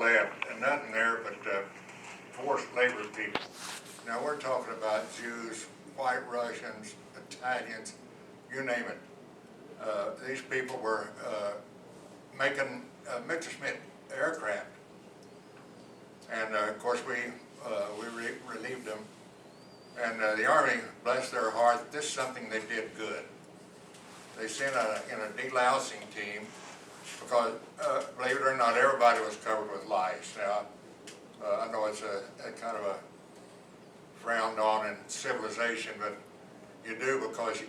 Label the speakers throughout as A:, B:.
A: lead, and nothing there but forced labor people. Now we're talking about Jews, white Russians, Italians, you name it. These people were making Messerschmitt aircraft, and of course we relieved them. And the Army, bless their heart, this is something they did good. They sent in a delousing team because, believe it or not, everybody was covered with lice. Now, I know it's a kind of a frowned on in civilization, but you do because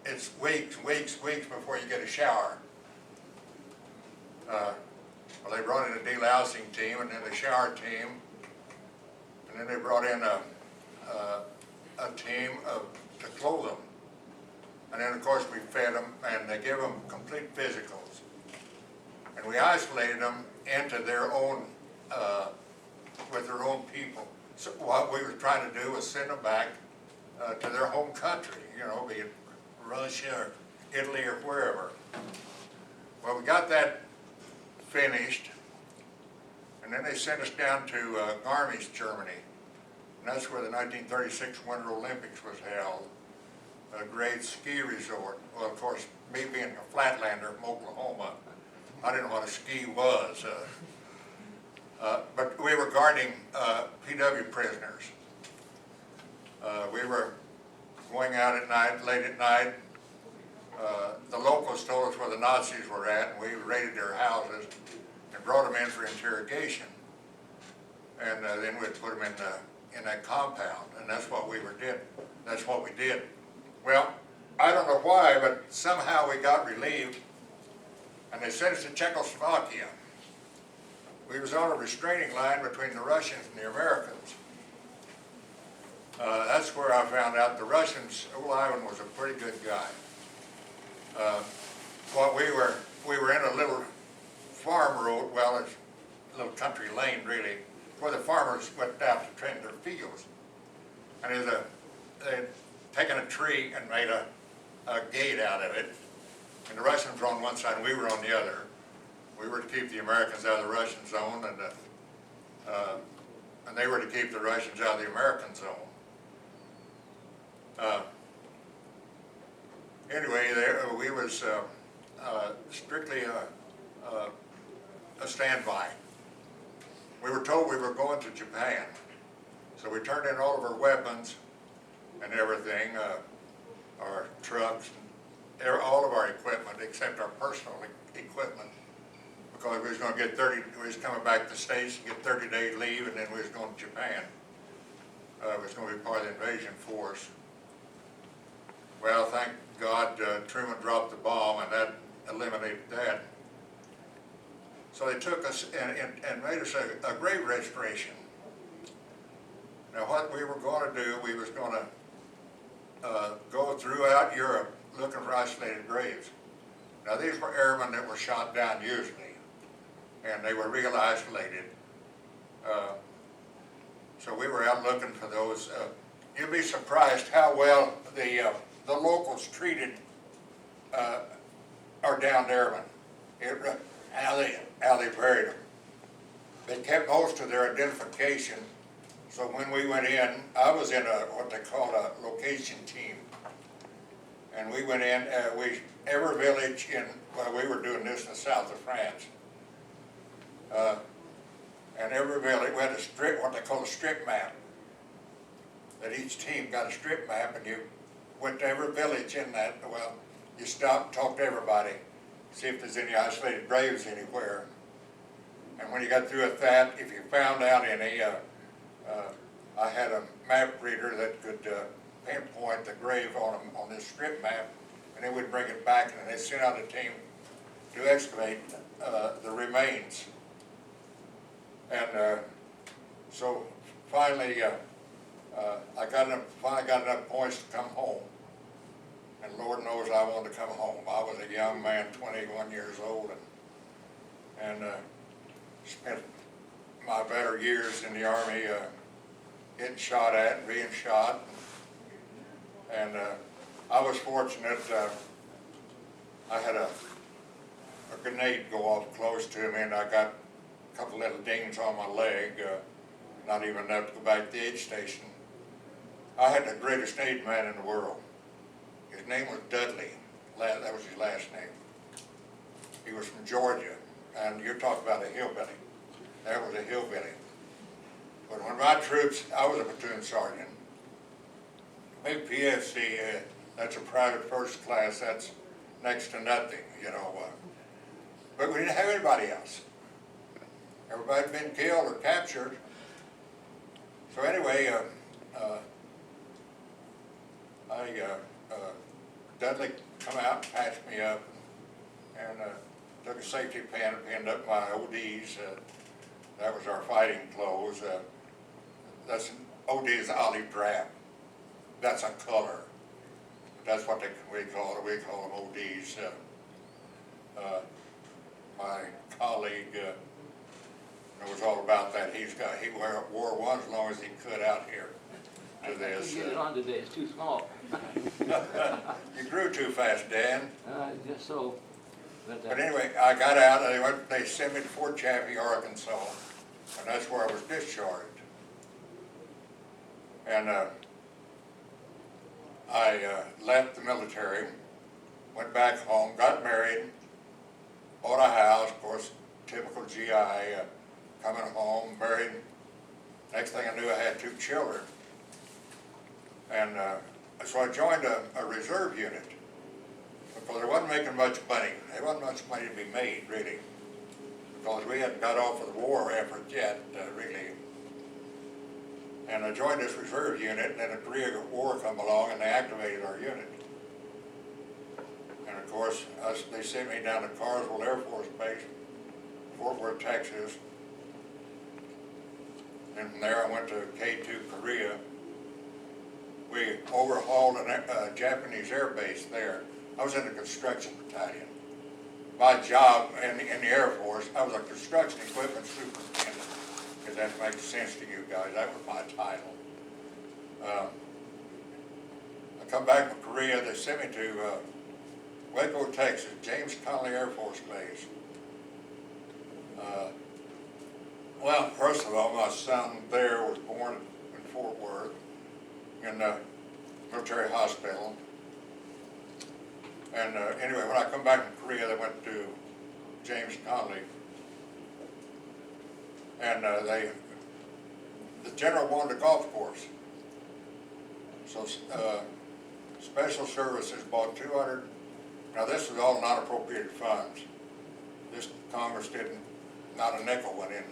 A: it's weeks before you get a shower. Well, they brought in a delousing team and then a shower team, and then they brought in a team to clothe them. And then, of course, we fed them, and they give them complete physicals. And we isolated them into their own, with their own people. So what we were trying to do was send them back to their home country, you know, be it Russia or Italy or wherever. Well, we got that finished, and then they sent us down to Garmisch, Germany. And that's where the 1936 Winter Olympics was held, a great ski resort. Well, of course, me being a flatlander from Oklahoma, I didn't know what a ski was. But we were guarding PW prisoners. We were going out at night, late at night. The locals told us where the Nazis were at, and we raided their houses and brought them in for interrogation. And then we'd put them in that compound, and that's what we did. That's what we did. Well, I don't know why, but somehow we got relieved, and they sent us to Czechoslovakia. We was on a restraining line between the Russians and the Americans. That's where I found out the Russians, old Ivan was a pretty good guy. We were in a little farm road, well, it's a little country lane really, where the farmers went down to tend their fields. And they'd taken a tree and made a gate out of it. And the Russians were on one side and we were on the other. We were to keep the Americans out of the Russian zone, and they were to keep the Russians out of the American zone. Anyway, we was strictly a standby. We were told we were going to Japan, so we turned in all of our weapons and everything, our trucks, all of our equipment except our personal equipment, because we was going to get we was coming back to the States and get 30-day leave, and then we was going to Japan. It was going to be part of the invasion force. Well, thank God Truman dropped the bomb, and that eliminated that. So they took us and made us a grave registration. Now what we were going to do, we was going to go throughout Europe looking for isolated graves. Now these were airmen that were shot down usually, and they were real isolated. So we were out looking for those. You'd be surprised how well the locals treated our downed airmen. How they buried them. They kept most of their identification. So when we went in, I was in what they called a location team. And we went in, every village we were doing this in the south of France. And every village, we had a strip, what they call a strip map. That each team got a strip map, and you went to every village in that. Well, you stopped, talked to everybody, see if there's any isolated graves anywhere. And when you got through with that, if you found out any, I had a map reader that could pinpoint the grave on this strip map, and they would bring it back, and they sent out a team to excavate the remains. And so finally, I finally got enough points to come home. And Lord knows I wanted to come home. I was a young man, 21 years old, and spent my better years in the Army getting shot at and being shot. And I was fortunate. I had a grenade go off close to me, and I got a couple little dings on my leg, not even enough to go back to the aid station. I had the greatest aid man in the world. His name was Dudley. That was his last name. He was from Georgia, and you're talking about a hillbilly. That was a hillbilly. But when my troops, I was a platoon sergeant. Big PFC, that's a private first class, that's next to nothing, you know. But we didn't have anybody else. Everybody had been killed or captured. So anyway, Dudley come out and patched me up and took a safety pin and pinned up my ODs. That was our fighting clothes. That's OD is olive drab. That's a color. That's what we call it. We call them ODs. My colleague knows all about that. He wore one as long as he could out here to this.
B: I can't get it on today. It's too small.
A: You grew too fast, Dan.
B: Just so.
A: But anyway, I got out. They sent me to Fort Chaffee, Arkansas, and that's where I was discharged. And I left the military, went back home, got married, bought a house, of course, typical GI, coming home, married. Next thing I knew, I had 2 children. And so I joined a reserve unit because I wasn't making much money. There wasn't much money to be made, really, because we hadn't got off of the war effort yet, really. And I joined this reserve unit, and then a Korea War come along, and they activated our unit. And of course, they sent me down to Carswell Air Force Base, Fort Worth, Texas. And from there I went to K2 Korea. We overhauled a Japanese air base there. I was in the construction battalion. My job in the Air Force, I was a construction equipment superintendent. If that makes sense to you guys, that was my title. I come back from Korea, they sent me to Waco, Texas, James Connolly Air Force Base. Well, first of all, my son there was born in Fort Worth in the military hospital. And anyway, when I come back from Korea, they went to James Connolly. And the general wanted a golf course. So Special Services bought 200, now this was all non-appropriated funds. This Congress didn't, not a nickel went in,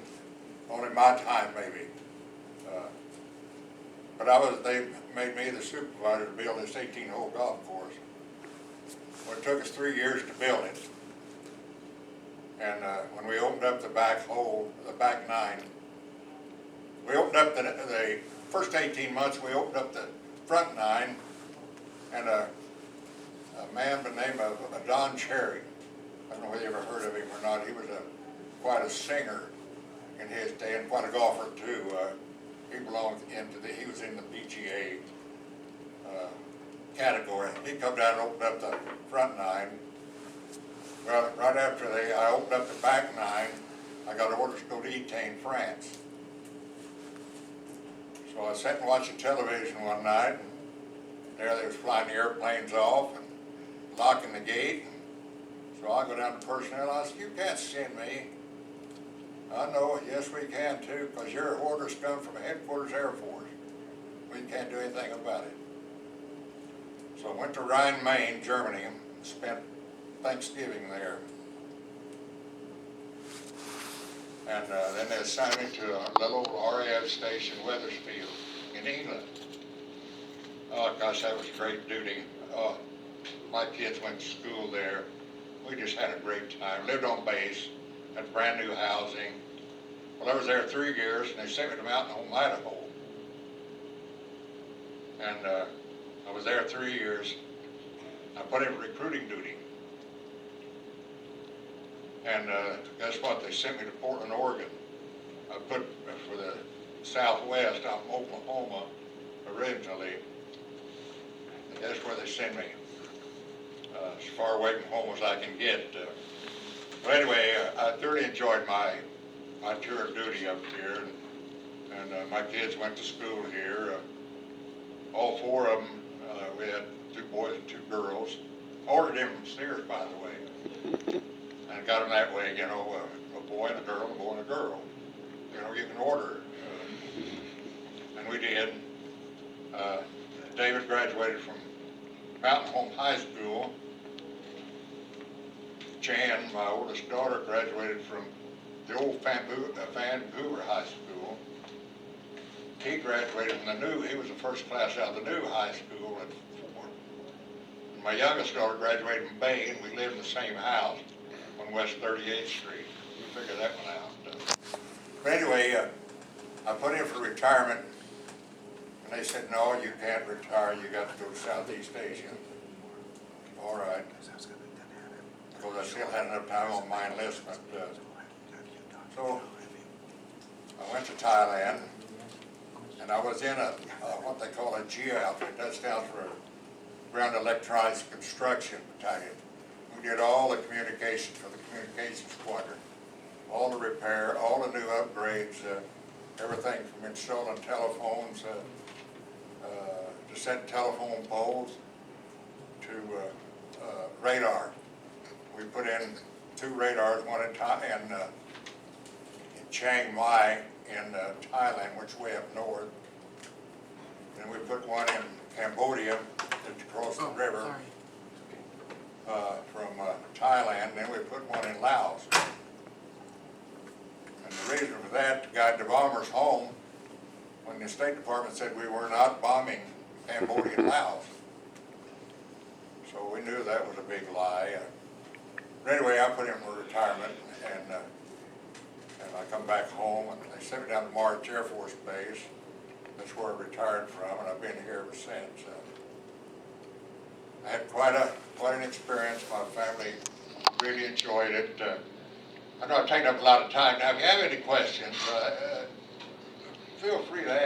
A: only my time maybe. But they made me the supervisor to build this 18-hole golf course. Well, it took us 3 years to build it. And when we opened up the back hole, the back 9, we opened up the first 18 months, we opened up the front 9, and a man by the name of Don Cherry, I don't know whether you ever heard of him or not, he was quite a singer in his day and quite a golfer too. He was in the PGA category. He come down and opened up the front 9. Well, right after I opened up the back 9, I got orders to go to Etaine, France. So I sat and watching television one night, and there they was flying the airplanes off and locking the gate. So I go down to personnel, I said, "You can't send me." "I know, yes we can too, because your orders come from Headquarters Air Force. We can't do anything about it." So I went to Rhine, Main, Germany, and spent Thanksgiving there. And then they assigned me to a little RAF station, Wethersfield, in England. Oh gosh, that was great duty. My kids went to school there. We just had a great time. Lived on base, had brand new housing. Well, I was there 3 years, and they sent me to Mountain Home, Idaho. And I was there 3 years. I put in recruiting duty. And guess what? They sent me to Portland, Oregon. I put for the Southwest out in Oklahoma originally. And that's where they sent me. As far away from home as I can get. But anyway, I thoroughly enjoyed my my tour of duty up here, and my kids went to school here. All four of them, we had 2 boys and 2 girls. Ordered them from Sears, by the way. And got them that way, you know, a boy and a girl, a boy and a girl. You know, you can order. And we did. David graduated from Mountain Home High School. Jan, my oldest daughter, graduated from the old Vancouver High School. He graduated from he was the first class out of the new high school at 4. And my youngest daughter graduated from Bay, and we lived in the same house on West 38th Street. We figured that one out. But anyway, I put in for retirement, and they said, no, you can't retire, you got to go to Southeast Asia. All right. Because I still had enough time on my enlistment. So I went to Thailand, and I was in what they call a G outfit. That stands for Ground Electronics Construction Battalion. We did all the communications for the communications squadron, all the repair, all the new upgrades, everything from installing telephones to set telephone poles to radar. We put in 2 radars, one in Chiang Mai in Thailand, which way up north. Then we put one in Cambodia just across the river from Thailand. Then we put one in Laos. And the reason for that, the guy at the bomber's home, when the State Department said we were not bombing Cambodia and Laos. So we knew that was a big lie. But anyway, I put in for retirement, and I come back home, and they sent me down to March Air Force Base. That's where I retired from, and I've been here ever since. I had quite an experience. My family really enjoyed it. I know I've taken up a lot of time. Now, if you have any questions, feel free to ask.